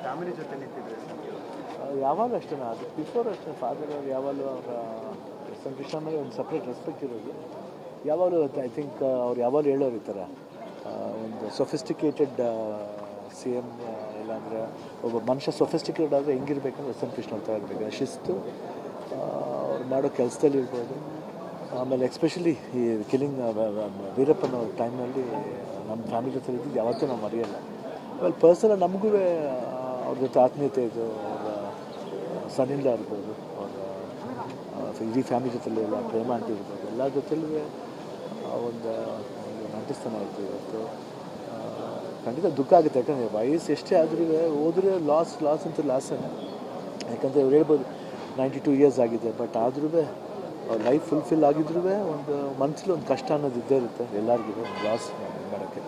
Family ಜೊತೆ ನಿಂತಿದ್ರೆ ಯಾವಾಗ ಅಷ್ಟೇ ಅದು ಬಿಫೋರ್ ಅಷ್ಟೇ ಫಾದರ್ ಅವ್ರು ಯಾವಾಗಲೂ ಅವರ ಕೃಷ್ಣ ಮೇಲೆ ಒಂದು ಸಪ್ರೇಟ್ ರೆಸ್ಪೆಕ್ಟ್ ಇರೋದು. ಯಾವಾಗಲೂ ಐ ಥಿಂಕ್ ಅವ್ರು ಯಾವಾಗಲೂ ಹೇಳೋರು ಈ ಥರ ಒಂದು ಸೊಫಿಸ್ಟಿಕೇಟೆಡ್ ಸಿ ಎಮ್, ಇಲ್ಲಾಂದರೆ ಒಬ್ಬ ಮನುಷ್ಯ ಸೊಫಿಸ್ಟಿಕೇಟೆಡ್ ಆದರೆ ಹೆಂಗಿರ್ಬೇಕಂದ್ರೆ ಕೃಷ್ಣ ಅಂತ ಇರಬೇಕು. ಶಿಸ್ತು ಅವ್ರು ಮಾಡೋ ಕೆಲಸದಲ್ಲಿ ಇರ್ಬೋದು. ಆಮೇಲೆ ಎಸ್ಪೆಷಲಿ ಈ ಕಿಲಿಂಗ್ ವೀರಪ್ಪನ ಟೈಮ್ನಲ್ಲಿ ನಮ್ಮ ಫ್ಯಾಮಿಲಿ ಜೊತೆ ಇದ್ದಿದ್ದು ಯಾವತ್ತೂ ನಾವು ಮರೆಯಲ್ಲ. ಆಮೇಲೆ ಪರ್ಸನಲ್ ನಮಗೂ ಅವ್ರ ಜೊತೆ ಆತ್ಮೀಯತೆ ಇದು, ಅವರ ಸನ್ನಿಂದ ಇರ್ಬೋದು, ಅವರ ಇಡೀ ಫ್ಯಾಮಿಲಿ ಜೊತೆಲಿ ಎಲ್ಲ ಪ್ರೇಮ ಅಂತ ಇರ್ಬೋದು, ಎಲ್ಲ ಜೊತೆಲೂ ಒಂದು ನಂಟಿಸ್ತಾನೆ ಇರ್ತೀವಿ. ಇವತ್ತು ಖಂಡಿತ ದುಃಖ ಆಗುತ್ತೆ, ಯಾಕಂದರೆ ವಯಸ್ಸು ಎಷ್ಟೇ ಆದ್ರೂ ಹೋದ್ರೆ ಲಾಸ್ ಅಂತ ಲಾಸೇ. ಯಾಕಂದರೆ ಇವ್ರು ಹೇಳ್ಬೋದು 92 ಇಯರ್ಸ್ ಆಗಿದೆ, ಬಟ್ ಆದ್ರೂ ಅವ್ರ ಲೈಫ್ ಫುಲ್ಫಿಲ್ ಆಗಿದ್ರೂ ಒಂದು ಮನಸ್ಸಲ್ಲಿ ಒಂದು ಕಷ್ಟ ಅನ್ನೋದು ಇದ್ದೇ ಇರುತ್ತೆ ಎಲ್ಲರಿಗೂ ಒಂದು ಲಾಸ್ ಮಾಡೋಕ್ಕೆ.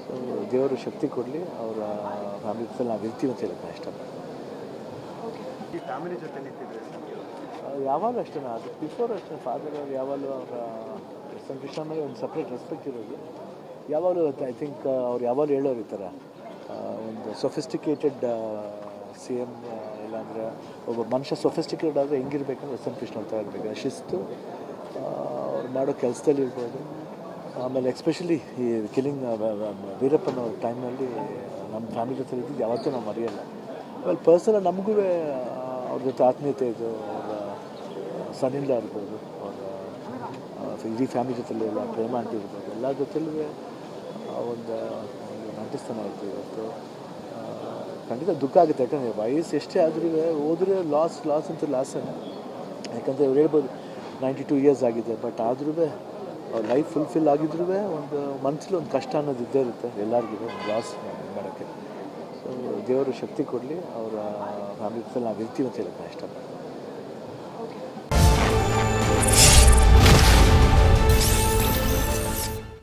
ಸೊ ದೇವರು ಶಕ್ತಿ ಕೊಡಲಿ, ಅವರ ಫ್ಯಾಮಿಲಿ ಜೊತೆ ನಾವು ಇರ್ತೀವಿ ಅಂತ ಹೇಳಕ್ಕೆ ಇಷ್ಟಪಡ್ತೀನಿ. ಈ ಫ್ಯಾಮಿಲಿ ಜೊತೆ ನಿಂತಿದ್ರೆ ಯಾವಾಗ ಅಷ್ಟೇ ಅದು ಬಿಫೋರ್ ಅಷ್ಟೇ ಫಾದರ್ ಅವ್ರು ಯಾವಾಗಲೂ ಅವರ ಕೃಷ್ಣ ಮೇಲೆ ಒಂದು ಸಪ್ರೇಟ್ ರೆಸ್ಪೆಕ್ಟ್ ಇರೋದು. ಯಾವಾಗಲೂ ಐ ಥಿಂಕ್ ಅವ್ರು ಯಾವಾಗಲೂ ಹೇಳೋರು ಈ ಥರ ಒಂದು ಸೊಫಿಸ್ಟಿಕೇಟೆಡ್ ಸಿ ಎಮ್, ಇಲ್ಲಾಂದರೆ ಒಬ್ಬ ಮನುಷ್ಯ ಸೊಫಿಸ್ಟಿಕೇಟೆಡ್ ಆದರೆ ಹೆಂಗಿರ್ಬೇಕಂದ್ರೆ ಕೃಷ್ಣ ಅಂತ ಇರಬೇಕು. ಶಿಸ್ತು ಅವ್ರು ಮಾಡೋ ಕೆಲಸದಲ್ಲಿ ಇರ್ಬೋದು. ಆಮೇಲೆ ಎಸ್ಪೆಷಲಿ ಈ ಕಿಲಿಂಗ್ ವೀರಪ್ಪನ ಟೈಮ್ನಲ್ಲಿ ನಮ್ಮ ಫ್ಯಾಮಿಲಿ ಜೊತೆ ಇದ್ದಿದ್ದು ಯಾವತ್ತೂ ನಾವು ಮರೆಯಲ್ಲ. ಆಮೇಲೆ ಪರ್ಸನಲ್ ನಮಗೂ ಅವ್ರ ಜೊತೆ ಆತ್ಮೀಯತೆ ಇದು, ಅವರ ಸನ್ನಿಂದ ಇರ್ಬೋದು, ಅವರ ಇಡೀ ಫ್ಯಾಮಿಲಿ ಜೊತೆಲಿ ಎಲ್ಲ ಪ್ರೇಮ ಅಂತ ಇರ್ಬೋದು, ಎಲ್ಲ ಜೊತೆಲೂ ಒಂದು ನಂಟಿಸ್ತಾನೆ ಇರ್ತೀವಿ. ಇವತ್ತು ಖಂಡಿತ ದುಃಖ ಆಗುತ್ತೆ, ಯಾಕಂದರೆ ವಯಸ್ಸು ಎಷ್ಟೇ ಆದ್ರೂ ಹೋದ್ರೆ ಲಾಸ್ ಅಂತ ಲಾಸೇ. ಯಾಕಂದರೆ ಇವ್ರು ಹೇಳ್ಬೋದು 92 ಇಯರ್ಸ್ ಆಗಿದೆ, ಬಟ್ ಆದ್ರೂ ಅವ್ರ ಲೈಫ್ ಫುಲ್ಫಿಲ್ ಆಗಿದ್ರೂ ಒಂದು ಮನಸ್ಸಲ್ಲಿ ಒಂದು ಕಷ್ಟ ಅನ್ನೋದು ಇದ್ದೇ ಇರುತ್ತೆ ಎಲ್ಲರಿಗೂ ಒಂದು ಲಾಸ್ ಮಾಡೋಕ್ಕೆ. ಸೊ ದೇವರು ಶಕ್ತಿ ಕೊಡಲಿ, ಅವರ ಫ್ಯಾಮಿಲಿ ಜೊತೆ ನಾವು ಇರ್ತೀವಿ ಅಂತ ಹೇಳಕ್ಕೆ ಇಷ್ಟಪಡ್ತೀನಿ.